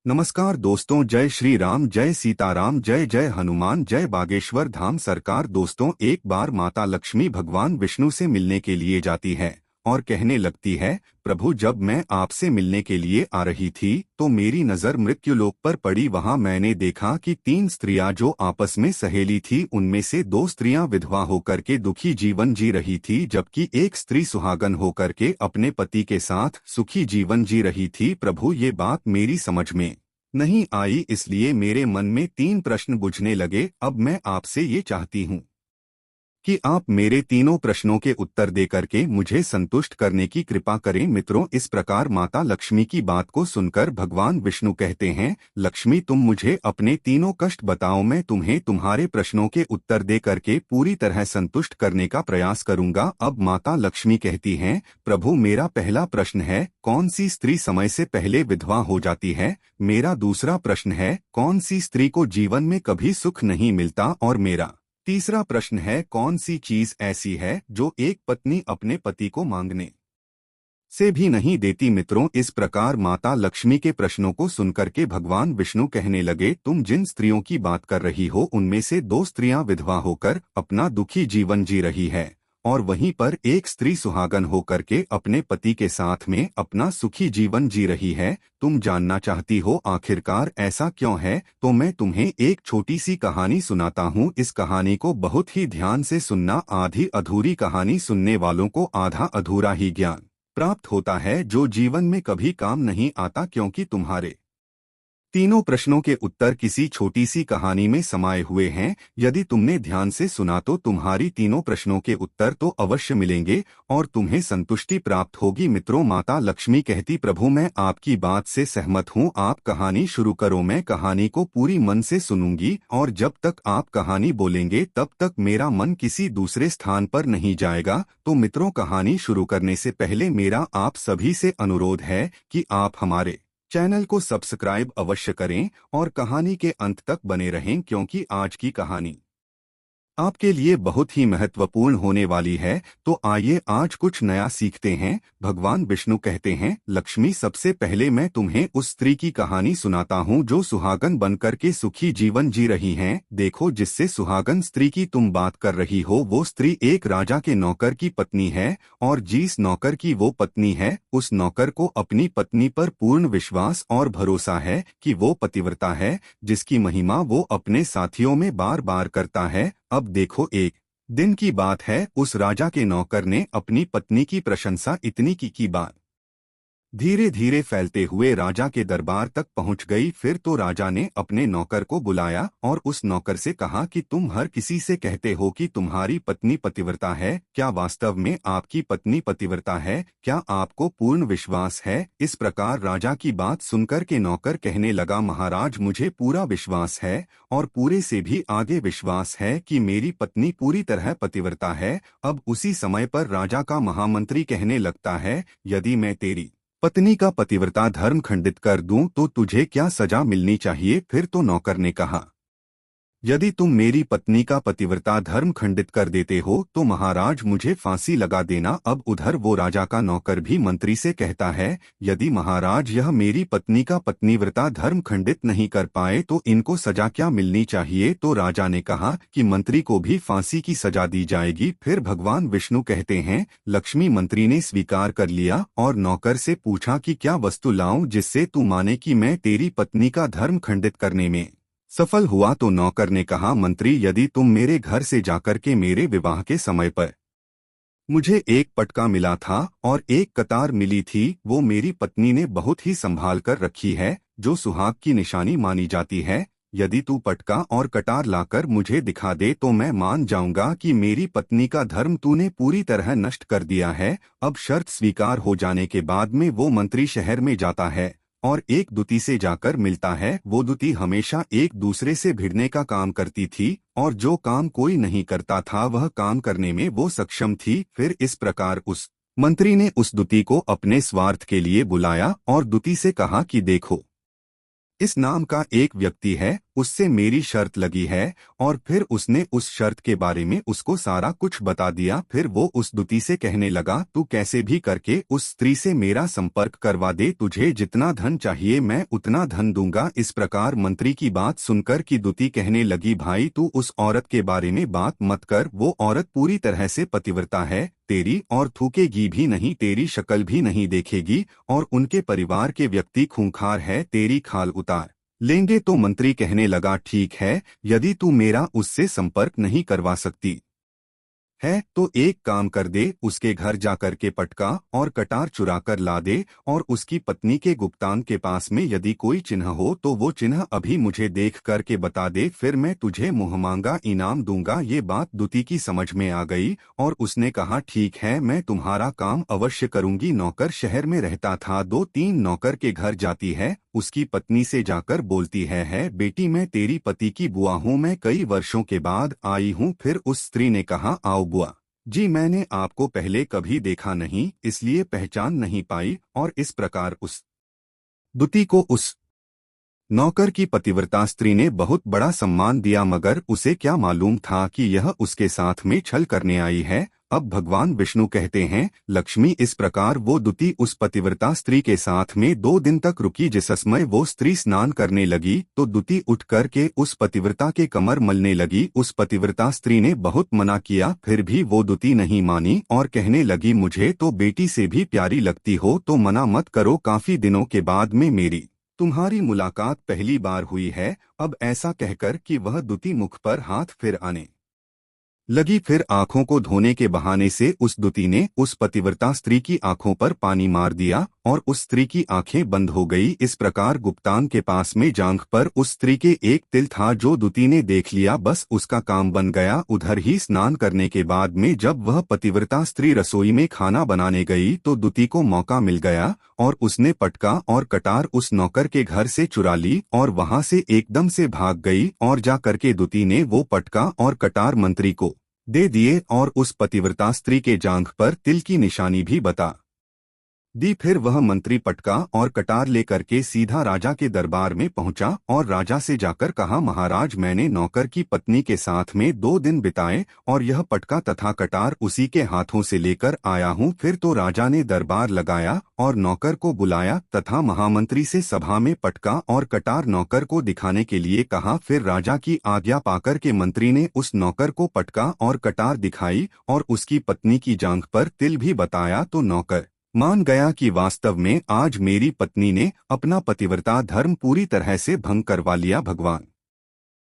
नमस्कार दोस्तों, जय श्री राम, जय सीताराम, जय जय हनुमान, जय बागेश्वर धाम सरकार। दोस्तों, एक बार माता लक्ष्मी भगवान विष्णु से मिलने के लिए जाती है और कहने लगती है, प्रभु जब मैं आपसे मिलने के लिए आ रही थी तो मेरी नज़र मृत्युलोक पर पड़ी। वहां मैंने देखा कि 3 स्त्रियां जो आपस में सहेली थी, उनमें से 2 स्त्रियां विधवा होकर के दुखी जीवन जी रही थी, जबकि एक स्त्री सुहागन होकर के अपने पति के साथ सुखी जीवन जी रही थी। प्रभु, ये बात मेरी समझ में नहीं आई, इसलिए मेरे मन में 3 प्रश्न बुझने लगे। अब मैं आपसे ये चाहती हूँ कि आप मेरे तीनों प्रश्नों के उत्तर दे करके मुझे संतुष्ट करने की कृपा करें। मित्रों, इस प्रकार माता लक्ष्मी की बात को सुनकर भगवान विष्णु कहते हैं, लक्ष्मी तुम मुझे अपने तीनों कष्ट बताओ, मैं तुम्हें तुम्हारे प्रश्नों के उत्तर दे करके पूरी तरह संतुष्ट करने का प्रयास करूंगा। अब माता लक्ष्मी कहती हैं, प्रभु मेरा पहला प्रश्न है, कौन सी स्त्री समय से पहले विधवा हो जाती है? मेरा दूसरा प्रश्न है, कौन सी स्त्री को जीवन में कभी सुख नहीं मिलता? और मेरा तीसरा प्रश्न है, कौन सी चीज ऐसी है जो एक पत्नी अपने पति को मांगने से भी नहीं देती? मित्रों, इस प्रकार माता लक्ष्मी के प्रश्नों को सुनकर के भगवान विष्णु कहने लगे, तुम जिन स्त्रियों की बात कर रही हो उनमें से 2 स्त्रियां विधवा होकर अपना दुखी जीवन जी रही है और वहीं पर एक स्त्री सुहागन होकर के अपने पति के साथ में अपना सुखी जीवन जी रही है। तुम जानना चाहती हो आखिरकार ऐसा क्यों है? तो मैं तुम्हें एक छोटी सी कहानी सुनाता हूँ। इस कहानी को बहुत ही ध्यान से सुनना। आधी अधूरी कहानी सुनने वालों को आधा अधूरा ही ज्ञान प्राप्त होता है, जो जीवन में कभी काम नहीं आता, क्योंकि तुम्हारे तीनों प्रश्नों के उत्तर किसी छोटी सी कहानी में समाये हुए हैं। यदि तुमने ध्यान से सुना तो तुम्हारी तीनों प्रश्नों के उत्तर तो अवश्य मिलेंगे और तुम्हें संतुष्टि प्राप्त होगी। मित्रों, माता लक्ष्मी कहती, प्रभु मैं आपकी बात से सहमत हूँ, आप कहानी शुरू करो, मैं कहानी को पूरी मन से सुनूंगी और जब तक आप कहानी बोलेंगे तब तक मेरा मन किसी दूसरे स्थान पर नहीं जाएगा। तो मित्रों, कहानी शुरू करने से पहले मेरा आप सभी से अनुरोध है कि आप हमारे चैनल को सब्सक्राइब अवश्य करें और कहानी के अंत तक बने रहें, क्योंकि आज की कहानी आपके लिए बहुत ही महत्वपूर्ण होने वाली है। तो आइए आज कुछ नया सीखते हैं। भगवान विष्णु कहते हैं, लक्ष्मी सबसे पहले मैं तुम्हें उस स्त्री की कहानी सुनाता हूँ जो सुहागन बनकर के सुखी जीवन जी रही हैं। देखो, जिससे सुहागन स्त्री की तुम बात कर रही हो वो स्त्री एक राजा के नौकर की पत्नी है और जिस नौकर की वो पत्नी है उस नौकर को अपनी पत्नी पर पूर्ण विश्वास और भरोसा है कि वो पतिव्रता है, जिसकी महिमा वो अपने साथियों में बार बार करता है। अब देखो, एक दिन की बात है, उस राजा के नौकर ने अपनी पत्नी की प्रशंसा इतनी की बात धीरे धीरे फैलते हुए राजा के दरबार तक पहुंच गई। फिर तो राजा ने अपने नौकर को बुलाया और उस नौकर से कहा कि तुम हर किसी से कहते हो कि तुम्हारी पत्नी पतिव्रता है, क्या वास्तव में आपकी पत्नी पतिव्रता है? क्या आपको पूर्ण विश्वास है? इस प्रकार राजा की बात सुनकर के नौकर कहने लगा, महाराज मुझे पूरा विश्वास है और पूरे से भी आगे विश्वास है कि मेरी पत्नी पूरी तरह पतिव्रता है। अब उसी समय पर राजा का महामंत्री कहने लगता है, यदि मैं तेरी पत्नी का पतिव्रता धर्म खंडित कर दूं तो तुझे क्या सजा मिलनी चाहिए? फिर तो नौकर ने कहा, यदि तुम मेरी पत्नी का पतिव्रता धर्म खंडित कर देते हो तो महाराज मुझे फांसी लगा देना। अब उधर वो राजा का नौकर भी मंत्री से कहता है, यदि महाराज यह मेरी पत्नी का पत्नीव्रता धर्म खंडित नहीं कर पाए तो इनको सजा क्या मिलनी चाहिए? तो राजा ने कहा कि मंत्री को भी फांसी की सजा दी जाएगी। फिर भगवान विष्णु कहते हैं, लक्ष्मी मंत्री ने स्वीकार कर लिया और नौकर से पूछा कि क्या वस्तु लाऊं जिससे तू माने कि मैं तेरी पत्नी का धर्म खंडित करने में सफल हुआ? तो नौकर ने कहा, मंत्री यदि तुम मेरे घर से जाकर के मेरे विवाह के समय पर मुझे एक पटका मिला था और एक कतार मिली थी, वो मेरी पत्नी ने बहुत ही संभाल कर रखी है, जो सुहाग की निशानी मानी जाती है। यदि तू पटका और कटार लाकर मुझे दिखा दे तो मैं मान जाऊंगा कि मेरी पत्नी का धर्म तूने पूरी तरह नष्ट कर दिया है। अब शर्त स्वीकार हो जाने के बाद में वो मंत्री शहर में जाता है और एक दूती से जाकर मिलता है। वो दूती हमेशा एक दूसरे से भिड़ने का काम करती थी और जो काम कोई नहीं करता था वह काम करने में वो सक्षम थी। फिर इस प्रकार उस मंत्री ने उस दूती को अपने स्वार्थ के लिए बुलाया और दूती से कहा कि देखो, इस नाम का एक व्यक्ति है, उससे मेरी शर्त लगी है। और फिर उसने उस शर्त के बारे में उसको सारा कुछ बता दिया। फिर वो उस दूती से कहने लगा, तू कैसे भी करके उस स्त्री से मेरा संपर्क करवा दे, तुझे जितना धन चाहिए मैं उतना धन दूंगा। इस प्रकार मंत्री की बात सुनकर की दूती कहने लगी, भाई तू उस औरत के बारे में बात मत कर, वो औरत पूरी तरह से पतिव्रता है तेरी, और थूकेगी भी नहीं, तेरी शक्ल भी नहीं देखेगी, और उनके परिवार के व्यक्ति खूंखार है, तेरी खाल उतार लेंगे। तो मंत्री कहने लगा, ठीक है, यदि तू मेरा उससे संपर्क नहीं करवा सकती है तो एक काम कर दे, उसके घर जाकर के पटका और कटार चुरा कर ला दे, और उसकी पत्नी के गुप्तांग के पास में यदि कोई चिन्ह हो तो वो चिन्ह अभी मुझे देख करके बता दे, फिर मैं तुझे मुहमांगा इनाम दूंगा। ये बात दूती की समझ में आ गई और उसने कहा, ठीक है, मैं तुम्हारा काम अवश्य करूंगी। नौकर शहर में रहता था, 2-3 नौकर के घर जाती है, उसकी पत्नी से जाकर बोलती है बेटी मैं तेरी पति की बुआ हूँ, मैं कई वर्षों के बाद आई हूँ। फिर उस स्त्री ने कहा, आओ बुआ जी, मैंने आपको पहले कभी देखा नहीं इसलिए पहचान नहीं पाई। और इस प्रकार उस दूती को उस नौकर की पतिव्रता स्त्री ने बहुत बड़ा सम्मान दिया, मगर उसे क्या मालूम था कि यह उसके साथ में छल करने आई है। अब भगवान विष्णु कहते हैं, लक्ष्मी इस प्रकार वो दूती उस पतिव्रता स्त्री के साथ में 2 दिन तक रुकी। जिस समय वो स्त्री स्नान करने लगी तो दूती उठ कर के उस पतिव्रता के कमर मलने लगी। उस पतिव्रता स्त्री ने बहुत मना किया, फिर भी वो दूती नहीं मानी और कहने लगी, मुझे तो बेटी से भी प्यारी लगती हो तो मना मत करो, काफी दिनों के बाद में मेरी तुम्हारी मुलाकात पहली बार हुई है। अब ऐसा कहकर कि वह दूती मुख पर हाथ फिर आने लगी। फिर आंखों को धोने के बहाने से उस दूती ने उस पतिव्रता स्त्री की आंखों पर पानी मार दिया और उस स्त्री की आंखें बंद हो गई। इस प्रकार गुप्तांग के पास में जांघ पर उस स्त्री के एक तिल था जो दूती ने देख लिया, बस उसका काम बन गया। उधर ही स्नान करने के बाद में जब वह पतिव्रता स्त्री रसोई में खाना बनाने गई तो दूती को मौका मिल गया और उसने पटका और कटार उस नौकर के घर से चुरा ली और वहां से एकदम से भाग गई। और जा करके दूती ने वो पटका और कटार मंत्री को दे दिए और उस पतिव्रता स्त्री के जांघ पर तिल की निशानी भी बता दी। फिर वह मंत्री पटका और कटार लेकर के सीधा राजा के दरबार में पहुंचा और राजा से जाकर कहा, महाराज मैंने नौकर की पत्नी के साथ में 2 दिन बिताए और यह पटका तथा कटार उसी के हाथों से लेकर आया हूं। फिर तो राजा ने दरबार लगाया और नौकर को बुलाया तथा महामंत्री से सभा में पटका और कटार नौकर को दिखाने के लिए कहा। फिर राजा की आज्ञा पाकर के मंत्री ने उस नौकर को पटका और कटार दिखाई और उसकी पत्नी की जांघ पर तिल भी बताया तो नौकर मान गया कि वास्तव में आज मेरी पत्नी ने अपना पतिव्रता धर्म पूरी तरह से भंग करवा लिया। भगवान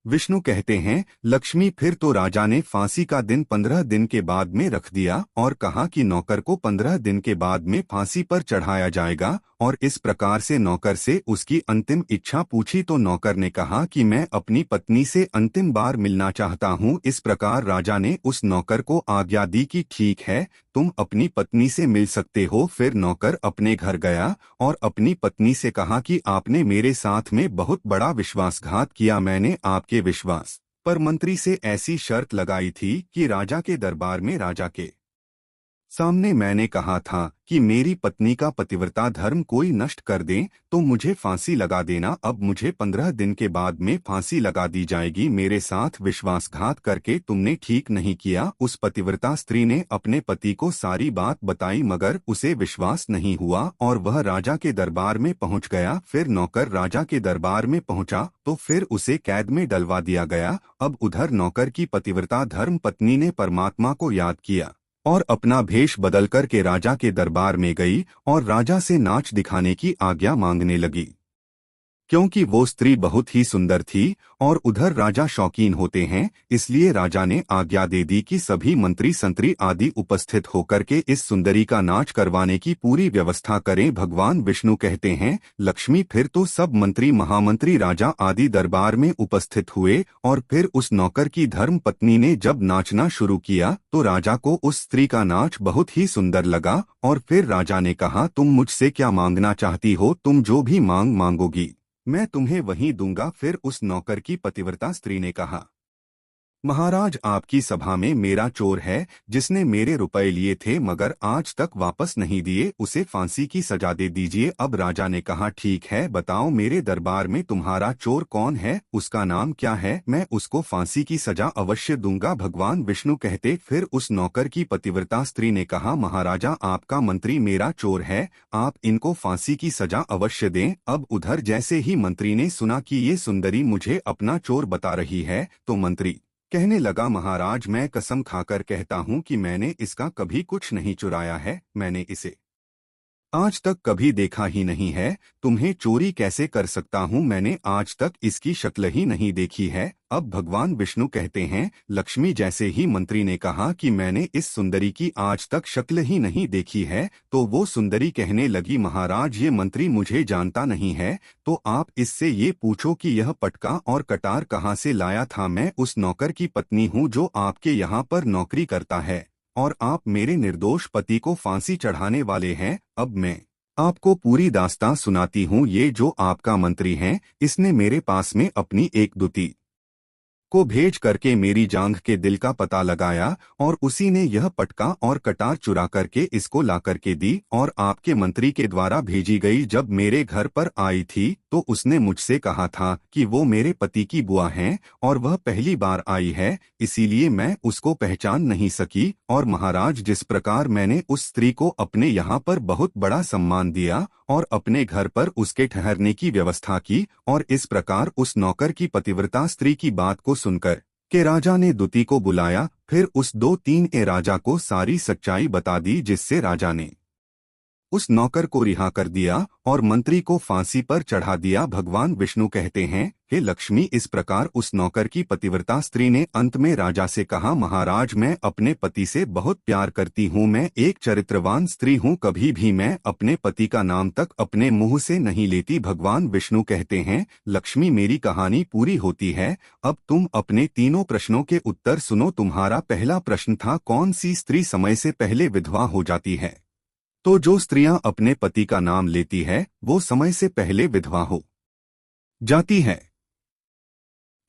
विष्णु कहते हैं, लक्ष्मी फिर तो राजा ने फांसी का दिन 15 दिन के बाद में रख दिया और कहा कि नौकर को 15 दिन के बाद में फांसी पर चढ़ाया जाएगा। और इस प्रकार से नौकर से उसकी अंतिम इच्छा पूछी तो नौकर ने कहा कि मैं अपनी पत्नी से अंतिम बार मिलना चाहता हूँ। इस प्रकार राजा ने उस नौकर को आज्ञा दी कि ठीक है, तुम अपनी पत्नी से मिल सकते हो। फिर नौकर अपने घर गया और अपनी पत्नी से कहा कि आपने मेरे साथ में बहुत बड़ा विश्वासघात किया, मैंने आपके विश्वास पर मंत्री से ऐसी शर्त लगाई थी कि राजा के दरबार में राजा के सामने मैंने कहा था कि मेरी पत्नी का पतिव्रता धर्म कोई नष्ट कर दे तो मुझे फांसी लगा देना। अब मुझे 15 दिन के बाद में फांसी लगा दी जाएगी। मेरे साथ विश्वासघात करके तुमने ठीक नहीं किया। उस पतिव्रता स्त्री ने अपने पति को सारी बात बताई मगर उसे विश्वास नहीं हुआ और वह राजा के दरबार में पहुंच गया। फिर नौकर राजा के दरबार में पहुंचा तो फिर उसे कैद में डलवा दिया गया। अब उधर नौकर की पतिव्रता धर्म पत्नी ने परमात्मा को याद किया और अपना भेष बदल कर के राजा के दरबार में गई और राजा से नाच दिखाने की आज्ञा मांगने लगी, क्योंकि वो स्त्री बहुत ही सुंदर थी और उधर राजा शौकीन होते हैं। इसलिए राजा ने आज्ञा दे दी कि सभी मंत्री संतरी आदि उपस्थित होकर के इस सुंदरी का नाच करवाने की पूरी व्यवस्था करें। भगवान विष्णु कहते हैं, लक्ष्मी फिर तो सब मंत्री महामंत्री राजा आदि दरबार में उपस्थित हुए और फिर उस नौकर की धर्म पत्नी ने जब नाचना शुरू किया तो राजा को उस स्त्री का नाच बहुत ही सुंदर लगा। और फिर राजा ने कहा, तुम मुझसे क्या मांगना चाहती हो? तुम जो भी मांगोगी मैं तुम्हें वही दूंगा। फिर उस नौकर की पतिव्रता स्त्री ने कहा, महाराज, आपकी सभा में मेरा चोर है जिसने मेरे रुपए लिए थे मगर आज तक वापस नहीं दिए, उसे फांसी की सजा दे दीजिए। अब राजा ने कहा, ठीक है, बताओ मेरे दरबार में तुम्हारा चोर कौन है, उसका नाम क्या है, मैं उसको फांसी की सजा अवश्य दूंगा। भगवान विष्णु कहते, फिर उस नौकर की पतिव्रता स्त्री ने कहा, महाराजा आपका मंत्री मेरा चोर है, आप इनको फांसी की सजा अवश्य दें। अब उधर जैसे ही मंत्री ने सुना कि ये सुंदरी मुझे अपना चोर बता रही है तो मंत्री कहने लगा, महाराज मैं कसम खाकर कहता हूँ कि मैंने इसका कभी कुछ नहीं चुराया है, मैंने इसे आज तक कभी देखा ही नहीं है, तुम्हें चोरी कैसे कर सकता हूँ, मैंने आज तक इसकी शक्ल ही नहीं देखी है। अब भगवान विष्णु कहते हैं, लक्ष्मी जैसे ही मंत्री ने कहा कि मैंने इस सुंदरी की आज तक शक्ल ही नहीं देखी है तो वो सुंदरी कहने लगी, महाराज ये मंत्री मुझे जानता नहीं है, तो आप इससे ये पूछो कि यह पटका और कटार कहाँ से लाया था। मैं उस नौकर की पत्नी हूँ जो आपके यहाँ पर नौकरी करता है और आप मेरे निर्दोष पति को फांसी चढ़ाने वाले हैं। अब मैं आपको पूरी दास्तां सुनाती हूँ। ये जो आपका मंत्री है, इसने मेरे पास में अपनी एक दूती को भेज करके मेरी जांघ के दिल का पता लगाया और उसी ने यह पटका और कटार चुरा करके इसको ला करके दी और आपके मंत्री के द्वारा भेजी गई। जब मेरे घर पर आई थी तो उसने मुझसे कहा था कि वो मेरे पति की बुआ हैं और वह पहली बार आई है, इसीलिए मैं उसको पहचान नहीं सकी। और महाराज जिस प्रकार मैंने उस स्त्री को अपने यहाँ पर बहुत बड़ा सम्मान दिया और अपने घर पर उसके ठहरने की व्यवस्था की और इस प्रकार उस नौकर की पतिव्रता स्त्री की बात को सुनकर के राजा ने दूती को बुलाया, फिर उस 2-3 राजा को सारी सच्चाई बता दी, जिससे राजा ने उस नौकर को रिहा कर दिया और मंत्री को फांसी पर चढ़ा दिया। भगवान विष्णु कहते हैं, हे लक्ष्मी, इस प्रकार उस नौकर की पतिव्रता स्त्री ने अंत में राजा से कहा, महाराज मैं अपने पति से बहुत प्यार करती हूँ, मैं एक चरित्रवान स्त्री हूँ, कभी भी मैं अपने पति का नाम तक अपने मुंह से नहीं लेती। भगवान विष्णु कहते हैं, लक्ष्मी मेरी कहानी पूरी होती है, अब तुम अपने तीनों प्रश्नों के उत्तर सुनो। तुम्हारा पहला प्रश्न था, कौन सी स्त्री समय से पहले विधवा हो जाती है? तो जो स्त्रियां अपने पति का नाम लेती है वो समय से पहले विधवा हो जाती है,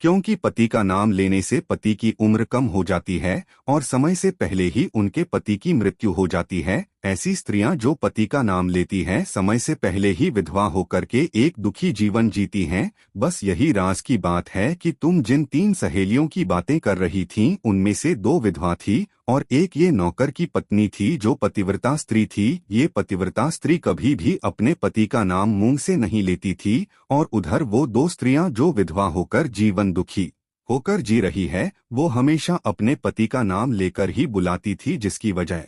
क्योंकि पति का नाम लेने से पति की उम्र कम हो जाती है और समय से पहले ही उनके पति की मृत्यु हो जाती है। ऐसी स्त्रियां जो पति का नाम लेती हैं समय से पहले ही विधवा होकर के एक दुखी जीवन जीती हैं। बस यही राज की बात है कि तुम जिन 3 सहेलियों की बातें कर रही थीं उनमें से 2 विधवा थी और एक ये नौकर की पत्नी थी जो पतिव्रता स्त्री थी। ये पतिव्रता स्त्री कभी भी अपने पति का नाम मुंह से नहीं लेती थी और उधर वो 2 स्त्रियां जो विधवा होकर जीवन दुखी होकर जी रही है वो हमेशा अपने पति का नाम लेकर ही बुलाती थी, जिसकी वजह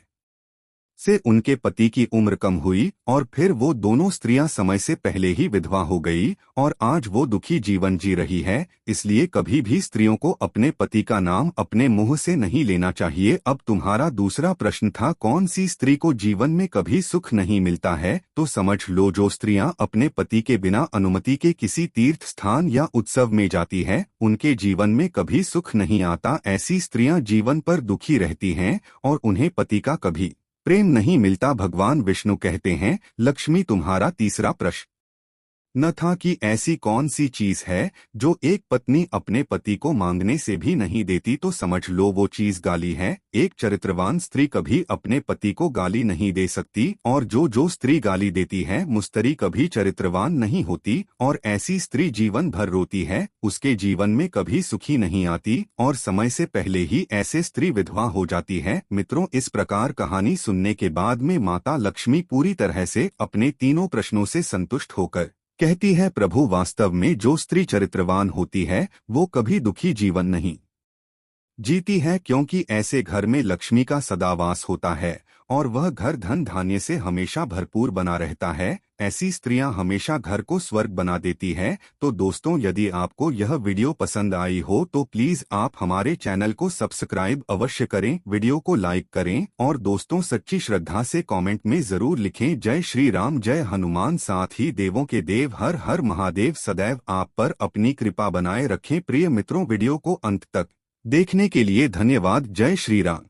से उनके पति की उम्र कम हुई और फिर वो दोनों स्त्रियां समय से पहले ही विधवा हो गई और आज वो दुखी जीवन जी रही है। इसलिए कभी भी स्त्रियों को अपने पति का नाम अपने मुंह से नहीं लेना चाहिए। अब तुम्हारा दूसरा प्रश्न था, कौन सी स्त्री को जीवन में कभी सुख नहीं मिलता है? तो समझ लो, जो स्त्रियां अपने पति के बिना अनुमति के किसी तीर्थ स्थान या उत्सव में जाती हैं उनके जीवन में कभी सुख नहीं आता। ऐसी स्त्रियां जीवन पर दुखी रहती हैं और उन्हें पति का कभी प्रेम नहीं मिलता। भगवान विष्णु कहते हैं, लक्ष्मी तुम्हारा तीसरा प्रश्न न था कि ऐसी कौन सी चीज है जो एक पत्नी अपने पति को मांगने से भी नहीं देती? तो समझ लो वो चीज गाली है। एक चरित्रवान स्त्री कभी अपने पति को गाली नहीं दे सकती और जो स्त्री गाली देती है मुस्तरी कभी चरित्रवान नहीं होती और ऐसी स्त्री जीवन भर रोती है, उसके जीवन में कभी सुखी नहीं आती और समय से पहले ही ऐसे स्त्री विधवा हो जाती है। मित्रों, इस प्रकार कहानी सुनने के बाद में माता लक्ष्मी पूरी तरह से अपने तीनों प्रश्नों से संतुष्ट होकर कहती है, प्रभु वास्तव में जो स्त्री चरित्रवान होती है वो कभी दुखी जीवन नहीं जीती है, क्योंकि ऐसे घर में लक्ष्मी का सदावास होता है और वह घर धन धान्य से हमेशा भरपूर बना रहता है। ऐसी स्त्रियां हमेशा घर को स्वर्ग बना देती है। तो दोस्तों, यदि आपको यह वीडियो पसंद आई हो तो प्लीज आप हमारे चैनल को सब्सक्राइब अवश्य करें, वीडियो को लाइक करें और दोस्तों सच्ची श्रद्धा से कमेंट में जरूर लिखें, जय श्री राम, जय हनुमान। साथ ही देवों के देव हर हर महादेव सदैव आप पर अपनी कृपा बनाए रखें। प्रिय मित्रों, वीडियो को अंत तक देखने के लिए धन्यवाद। जय श्री राम।